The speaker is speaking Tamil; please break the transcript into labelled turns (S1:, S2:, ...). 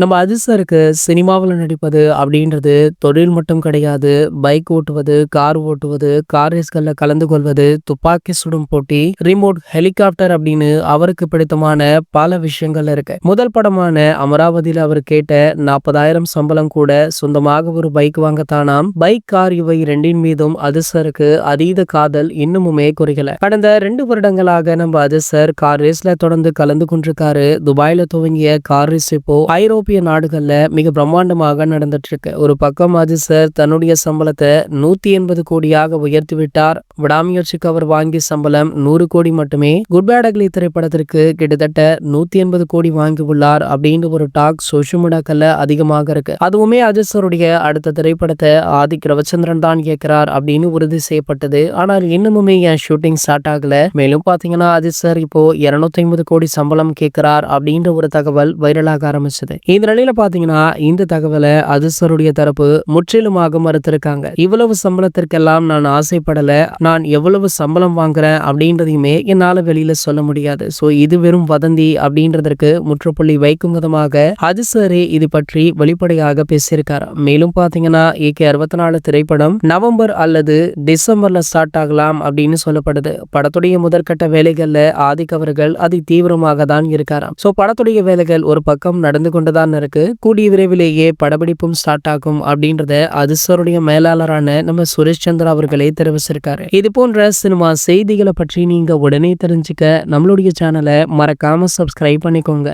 S1: நம்ம அதிர்ஷ்டருக்கு சினிமாவில் நடிப்பது அப்படின்றது தொழில் மட்டும் கிடையாது. பைக் ஓட்டுவது, கார் ஓட்டுவது, கார் ரேஸ்களில் கலந்து கொள்வது, துப்பாக்கி சுடும் போட்டி, ரிமோட் ஹெலிகாப்டர் அப்படின்னு அவருக்கு பிடித்தமான பல விஷயங்கள் இருக்கு. முதல் படமான அமராவதியில் அவர் கேட்ட 40,000 சம்பளம் கூட சொந்தமாக ஒரு பைக் வாங்கத்தானாம். பைக், கார் இவை ரெண்டின் மீதும் அதிர்ஷ்டருக்கு அதீத காதல் இன்னுமுமே குறையல. கடந்த 2 வருடங்களாக நம்ம அதிர்ஷ்டர் கார் ரேஸ்ல தொடர்ந்து கலந்து கொண்டிருக்காரு. துபாயில துவங்கிய கார் ரேஸ் இப்போ ஐரோப்பிய நாடுகள்ல மிக பிரம்மாண்டமாக நடந்துட்டு இருக்கு. ஒரு பக்கம் அதிர்ஷ்டர் தன்னுடைய சம்பளத்தை 180 கோடியாக உயர்த்தி விட்டார். விடாமுயற்சிக்கு அவர் வாங்கிய சம்பளம் 100 கோடி மட்டுமே. குட் பேட் அக்லி திரைப்படத்திற்கு கிட்டத்தட்ட 180 கோடி வாங்கி உள்ளார் அப்படின்னு ஒரு டாக் சோஷியல் மீடியாக்கள்ல அதிகமாக இருக்கு. அதுவுமே அதிர்ஷ்டருடைய அடுத்த திரைப்படத்தை ஆதிக் ரவிச்சந்திரன் தான் இயக்கிறார் அப்படின்னு உறுதி செய்யப்பட்டது. ஆனால் இன்னமுமே என் ஷூட்டிங் ஸ்டார்ட் ஆகல. மேலும் பாத்தீங்கன்னா அதிர்ஷ்டர் இப்போ 250 கோடி சம்பளம் கேட்கிறார் அப்படின்ற ஒரு தகவல் வைரலாக ஆரம்பிச்சது. இந்த நிலையில பாத்தீங்கன்னா இந்த தகவலை அதிர்ஷ்டருடைய தரப்பு முற்றிலுமாக மறுத்திருக்காங்க. இவ்வளவு சம்பளத்திற்கெல்லாம் நான் ஆசைப்படல. நான் எவ்வளவு சம்பளம் வாங்குறேன் அப்படின்றதையுமே என்னால வெளியில சொல்ல முடியாது. சோ இது வெறும் வதந்தி அப்படின்றதற்கு முற்றுப்புள்ளி வைக்கும் விதமாக அதிர்ஷ்டரே இது பற்றி வெளிப்படையாக பேசியிருக்காரு. மேலும் பாத்தீங்கன்னா AK64 திரைப்படம் நவம்பர் அல்லது டிசம்பர்ல ஸ்டார்ட் ஆகலாம் அப்படின்னு சொல்லப்படுது. படத்துடைய முதற்கட்ட வேலைகள்ல ஆதிக் அவர்கள் அதி தீவிரமாக தான் இருக்காராம். சோ படத்துடைய வேலைகள் ஒரு பக்கம் நடந்து கொண்டுதான் இருக்கு. கூடிய விரைவிலேயே படப்பிடிப்பும் ஸ்டார்ட் ஆகும் அப்படின்றத அதிர்ஷ்டருடைய மேலாளரான நம்ம சுரேஷ் சந்திரா அவர்களே தெரிவிச்சிருக்காரு. இது போன்ற சினிமா செய்திகளை பற்றி நீங்க உடனே தெரிஞ்சுக்க நம்மளுடைய சேனலை மறக்காம சப்ஸ்கிரைப் பண்ணிக்கோங்க.